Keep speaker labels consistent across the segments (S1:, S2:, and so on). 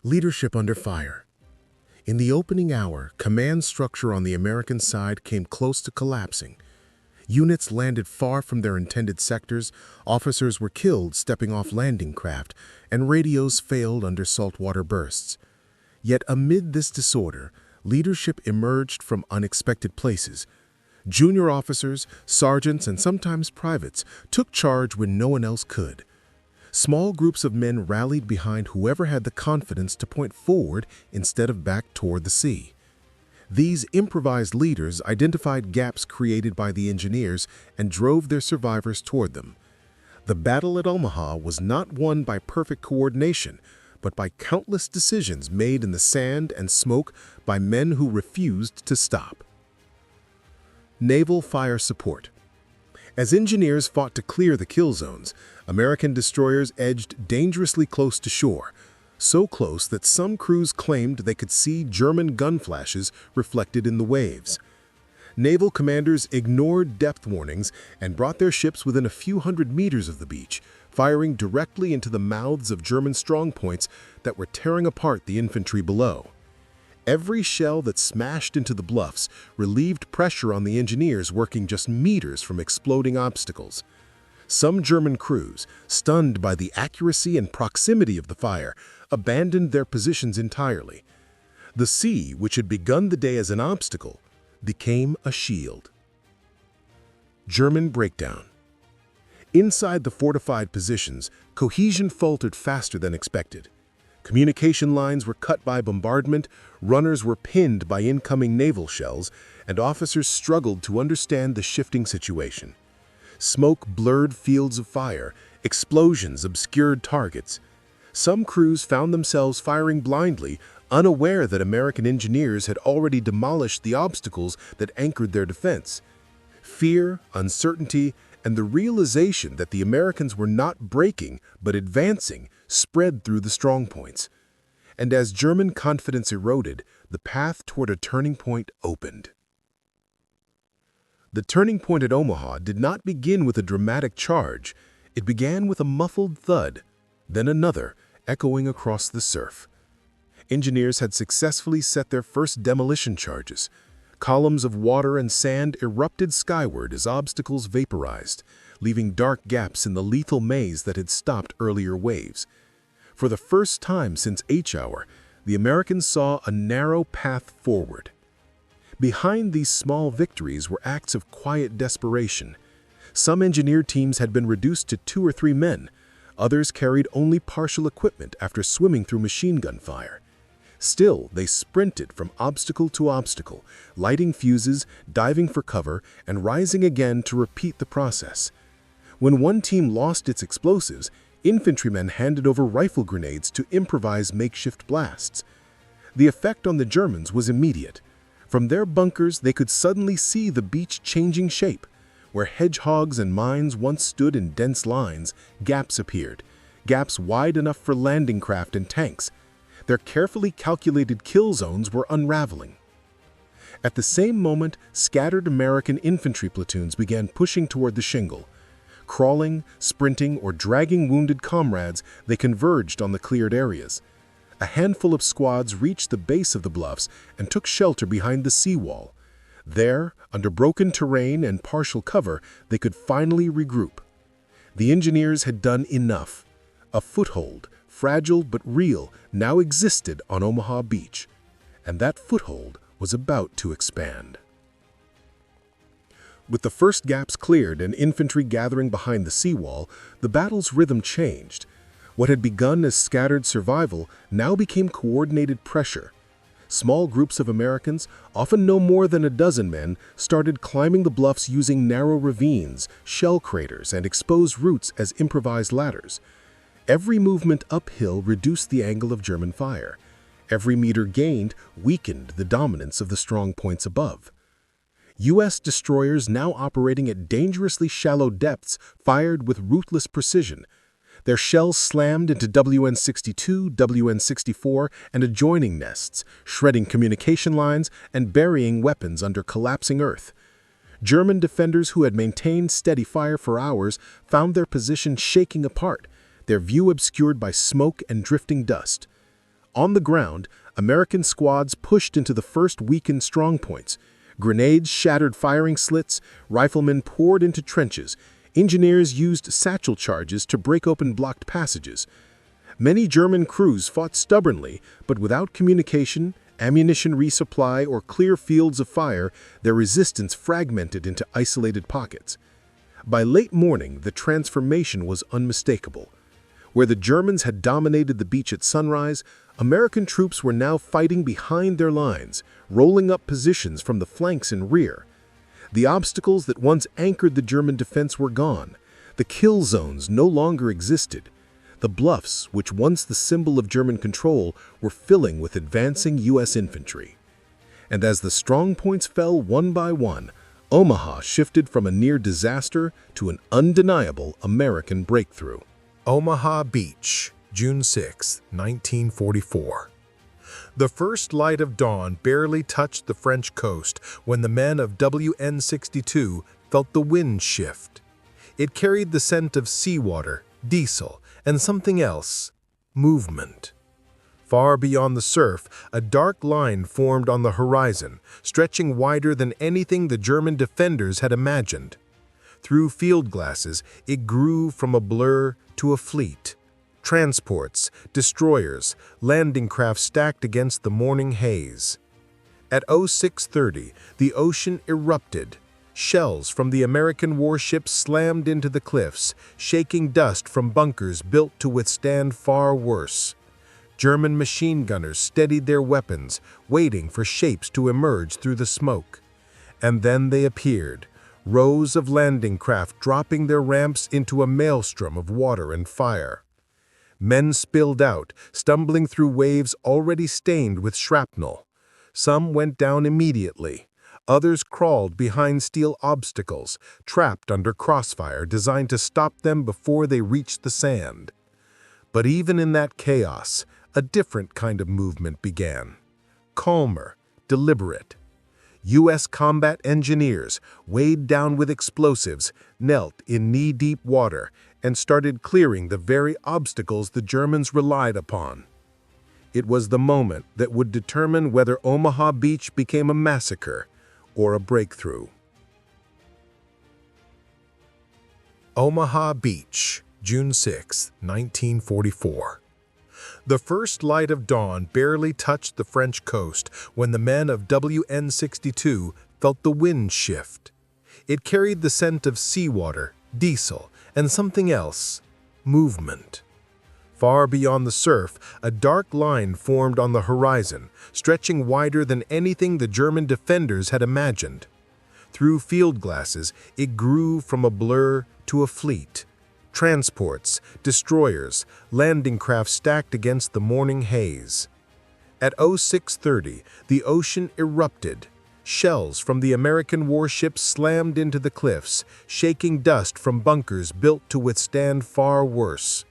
S1: Leadership under fire. In the opening hour, command structure on the American side came close to collapsing. Units landed far from their intended sectors, officers were killed stepping off landing craft, and radios failed under saltwater bursts. Yet amid this disorder, leadership emerged from unexpected places. Junior officers, sergeants, and sometimes privates took charge when no one else could. Small groups of men rallied behind whoever had the confidence to point forward instead of back toward the sea. These improvised leaders identified gaps created by the engineers and drove their survivors toward them. The battle at Omaha was not won by perfect coordination, but by countless decisions made in the sand and smoke by men who refused to stop. Naval fire support. As engineers fought to clear the kill zones, American destroyers edged dangerously close to shore, so close that some crews claimed they could see German gun flashes reflected in the waves. Naval commanders ignored depth warnings and brought their ships within a few hundred meters of the beach, firing directly into the mouths of German strongpoints that were tearing apart the infantry below. Every shell that smashed into the bluffs relieved pressure on the engineers working just meters from exploding obstacles. Some German crews, stunned by the accuracy and proximity of the fire, abandoned their positions entirely. The sea, which had begun the day as an obstacle, became a shield. German breakdown. Inside the fortified positions, cohesion faltered faster than expected. Communication lines were cut by bombardment, runners were pinned by incoming naval shells, and officers struggled to understand the shifting situation. Smoke blurred fields of fire, explosions obscured targets. Some crews found themselves firing blindly, unaware that American engineers had already demolished the obstacles that anchored their defense. Fear, uncertainty, and the realization that the Americans were not breaking but advancing spread through the strongpoints. And as German confidence eroded, the path toward a turning point opened. The turning point at Omaha did not begin with a dramatic charge. It began with a muffled thud, then another, echoing across the surf. Engineers had successfully set their first demolition charges. Columns of water and sand erupted skyward as obstacles vaporized, leaving dark gaps in the lethal maze that had stopped earlier waves. For the first time since H-hour, the Americans saw a narrow path forward. Behind these small victories were acts of quiet desperation. Some engineer teams had been reduced to 2 or 3 men. Others carried only partial equipment after swimming through machine gun fire. Still, they sprinted from obstacle to obstacle, lighting fuses, diving for cover, and rising again to repeat the process. When one team lost its explosives, infantrymen handed over rifle grenades to improvise makeshift blasts. The effect on the Germans was immediate. From their bunkers, they could suddenly see the beach changing shape. Where hedgehogs and mines once stood in dense lines, gaps appeared, gaps wide enough for landing craft and tanks. Their carefully calculated kill zones were unraveling. At the same moment, scattered American infantry platoons began pushing toward the shingle. Crawling, sprinting, or dragging wounded comrades, they converged on the cleared areas. A handful of squads reached the base of the bluffs and took shelter behind the seawall. There, under broken terrain and partial cover, they could finally regroup. The engineers had done enough. A foothold, fragile but real, now existed on Omaha Beach, and that foothold was about to expand. With the first gaps cleared and infantry gathering behind the seawall, the battle's rhythm changed. What had begun as scattered survival now became coordinated pressure. Small groups of Americans, often no more than a dozen men, started climbing the bluffs using narrow ravines, shell craters, and exposed roots as improvised ladders. Every movement uphill reduced the angle of German fire. Every meter gained weakened the dominance of the strong points above. U.S. destroyers now operating at dangerously shallow depths fired with ruthless precision. Their shells slammed into WN-62, WN-64, and adjoining nests, shredding communication lines and burying weapons under collapsing earth. German defenders who had maintained steady fire for hours found their position shaking apart, their view obscured by smoke and drifting dust. On the ground, American squads pushed into the first weakened strongpoints. Grenades shattered firing slits, riflemen poured into trenches, engineers used satchel charges to break open blocked passages. Many German crews fought stubbornly, but without communication, ammunition resupply, or clear fields of fire, their resistance fragmented into isolated pockets. By late morning, the transformation was unmistakable. Where the Germans had dominated the beach at sunrise, American troops were now fighting behind their lines, rolling up positions from the flanks and rear. The obstacles that once anchored the German defense were gone. The kill zones no longer existed. The bluffs, which once the symbol of German control, were filling with advancing U.S. infantry. And as the strong points fell one by one, Omaha shifted from a near disaster to an undeniable American breakthrough.
S2: Omaha Beach, June 6, 1944. The first light of dawn barely touched the French coast when the men of WN-62 felt the wind shift. It carried the scent of seawater, diesel, and something else, movement. Far beyond the surf, a dark line formed on the horizon, stretching wider than anything the German defenders had imagined. Through field glasses, it grew from a blur to a fleet. Transports, destroyers, landing craft stacked against the morning haze. At 06:30, the ocean erupted. Shells from the American warships slammed into the cliffs, shaking dust from bunkers built to withstand far worse. German machine gunners steadied their weapons, waiting for shapes to emerge through the smoke. And then they appeared, rows of landing craft dropping their ramps into a maelstrom of water and fire. Men spilled out, stumbling through waves already stained with shrapnel. Some went down immediately. Others crawled behind steel obstacles, trapped under crossfire designed to stop them before they reached the sand. But even in that chaos, a different kind of movement began. Calmer, deliberate. U.S. combat engineers, weighed down with explosives, knelt in knee-deep water and started clearing the very obstacles the Germans relied upon. It was the moment that would determine whether Omaha Beach became a massacre or a breakthrough. Omaha Beach, June 6, 1944. The first light of dawn barely touched the French coast when the men of WN-62 felt the wind shift. It carried the scent of seawater, diesel, and something else, movement. Far beyond the surf, a dark line formed on the horizon, stretching wider than anything the German defenders had imagined. Through field glasses, it grew from a blur to a fleet. Transports, destroyers, landing craft stacked against the morning haze. At 06:30, the ocean erupted. Shells from the American warships slammed into the cliffs, shaking dust from bunkers built to withstand far worse.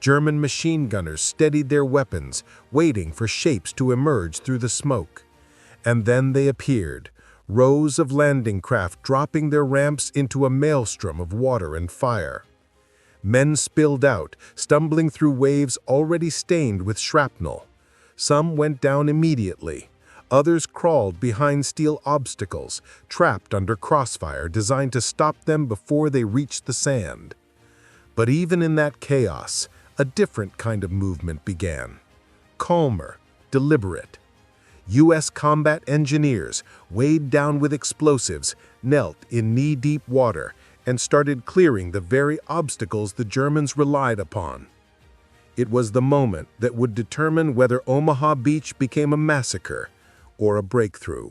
S2: German machine gunners steadied their weapons, waiting for shapes to emerge through the smoke. And then they appeared, rows of landing craft dropping their ramps into a maelstrom of water and fire. Men spilled out, stumbling through waves already stained with shrapnel. Some went down immediately. Others crawled behind steel obstacles, trapped under crossfire designed to stop them before they reached the sand. But even in that chaos, a different kind of movement began. Calmer, deliberate. U.S. combat engineers, weighed down with explosives, knelt in knee-deep water and started clearing the very obstacles the Germans relied upon. It was the moment that would determine whether Omaha Beach became a massacre or a breakthrough.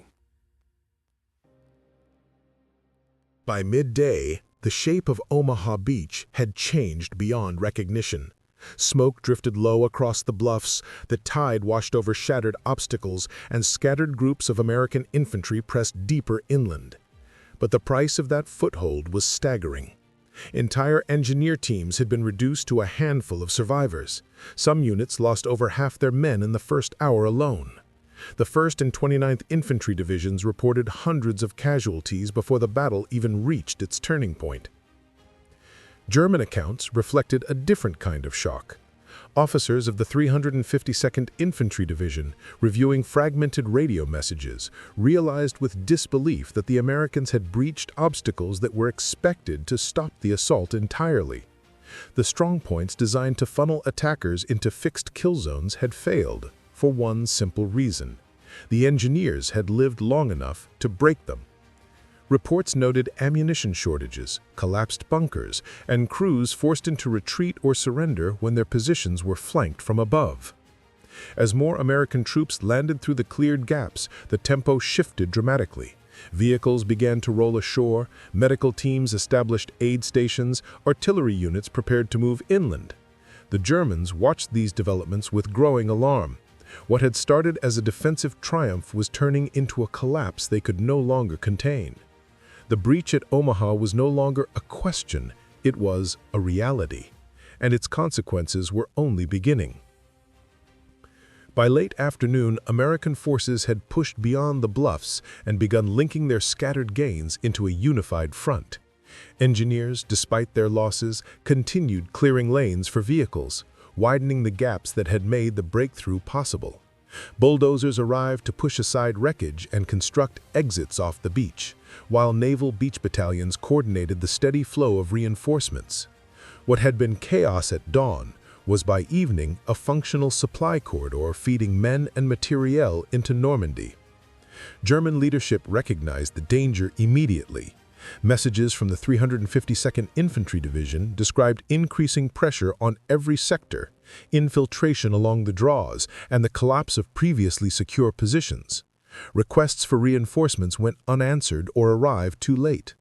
S1: By midday, the shape of Omaha Beach had changed beyond recognition. Smoke drifted low across the bluffs, the tide washed over shattered obstacles, and scattered groups of American infantry pressed deeper inland. But the price of that foothold was staggering. Entire engineer teams had been reduced to a handful of survivors. Some units lost over half their men in the first hour alone. The 1st and 29th Infantry Divisions reported hundreds of casualties before the battle even reached its turning point. German accounts reflected a different kind of shock.
S2: Officers of the 352nd Infantry Division, reviewing fragmented radio messages, realized with disbelief that the Americans had breached obstacles that were expected to stop the assault entirely. The strongpoints designed to funnel attackers into fixed kill zones had failed, for one simple reason. The engineers had lived long enough to break them. Reports noted ammunition shortages, collapsed bunkers, and crews forced into retreat or surrender when their positions were flanked from above. As more American troops landed through the cleared gaps, the tempo shifted dramatically. Vehicles began to roll ashore, medical teams established aid stations, artillery units prepared to move inland. The Germans watched these developments with growing alarm. What had started as a defensive triumph was turning into a collapse they could no longer contain. The breach at Omaha was no longer a question, it was a reality, and its consequences were only beginning. By late afternoon, American forces had pushed beyond the bluffs and begun linking their scattered gains into a unified front. Engineers, despite their losses, continued clearing lanes for vehicles, widening the gaps that had made the breakthrough possible. Bulldozers arrived to push aside wreckage and construct exits off the beach, while naval beach battalions coordinated the steady flow of reinforcements. What had been chaos at dawn was by evening a functional supply corridor feeding men and materiel into Normandy. German leadership recognized the danger immediately. Messages from the 352nd Infantry Division described increasing pressure on every sector, infiltration along the draws, and the collapse of previously secure positions. Requests for reinforcements went unanswered or arrived too late.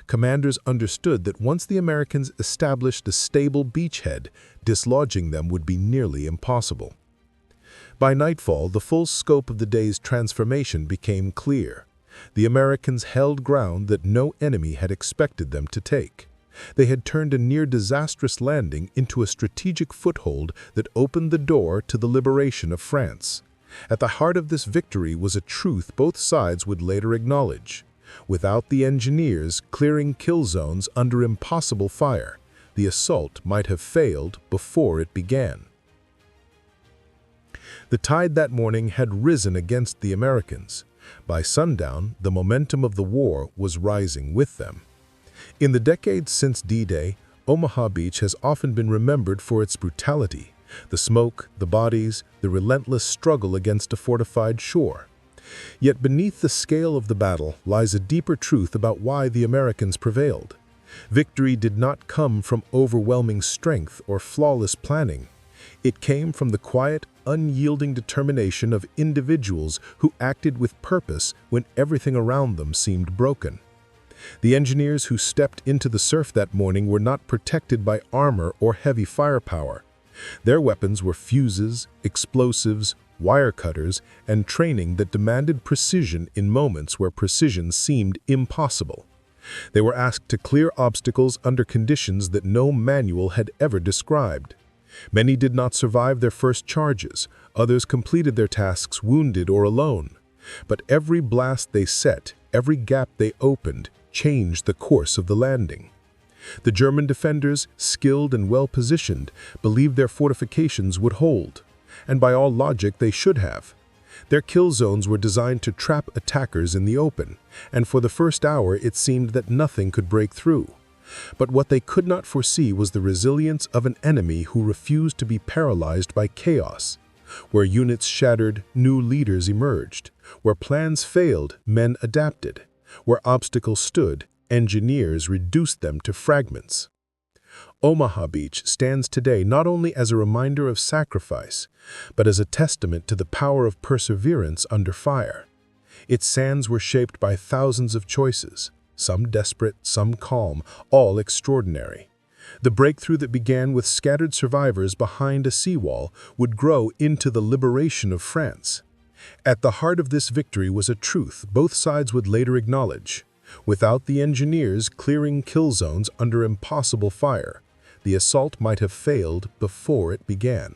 S2: Commanders understood that once the Americans established a stable beachhead, dislodging them would be nearly impossible. By nightfall, the full scope of the day's transformation became clear. The Americans held ground that no enemy had expected them to take. They had turned a near-disastrous landing into a strategic foothold that opened the door to the liberation of France. At the heart of this victory was a truth both sides would later acknowledge. Without the engineers clearing kill zones under impossible fire, the assault might have failed before it began. The tide that morning had risen against the Americans. By sundown, the momentum of the war was rising with them. In the decades since D-Day, Omaha Beach has often been remembered for its brutality, the smoke, the bodies, the relentless struggle against a fortified shore. Yet beneath the scale of the battle lies a deeper truth about why the Americans prevailed. Victory did not come from overwhelming strength or flawless planning. It came from the quiet, unyielding determination of individuals who acted with purpose when everything around them seemed broken. The engineers who stepped into the surf that morning were not protected by armor or heavy firepower. Their weapons were fuses, explosives, wire cutters, and training that demanded precision in moments where precision seemed impossible. They were asked to clear obstacles under conditions that no manual had ever described. Many did not survive their first charges, others completed their tasks wounded or alone. But every blast they set, every gap they opened, changed the course of the landing. The German defenders, skilled and well-positioned, believed their fortifications would hold, and by all logic they should have. Their kill zones were designed to trap attackers in the open, and for the first hour it seemed that nothing could break through. But what they could not foresee was the resilience of an enemy who refused to be paralyzed by chaos. Where units shattered, new leaders emerged. Where plans failed, men adapted. Where obstacles stood, engineers reduced them to fragments. Omaha Beach stands today not only as a reminder of sacrifice, but as a testament to the power of perseverance under fire. Its sands were shaped by thousands of choices, some desperate, some calm, all extraordinary. The breakthrough that began with scattered survivors behind a seawall would grow into the liberation of France. At the heart of this victory was a truth both sides would later acknowledge. Without the engineers clearing kill zones under impossible fire, the assault might have failed before it began.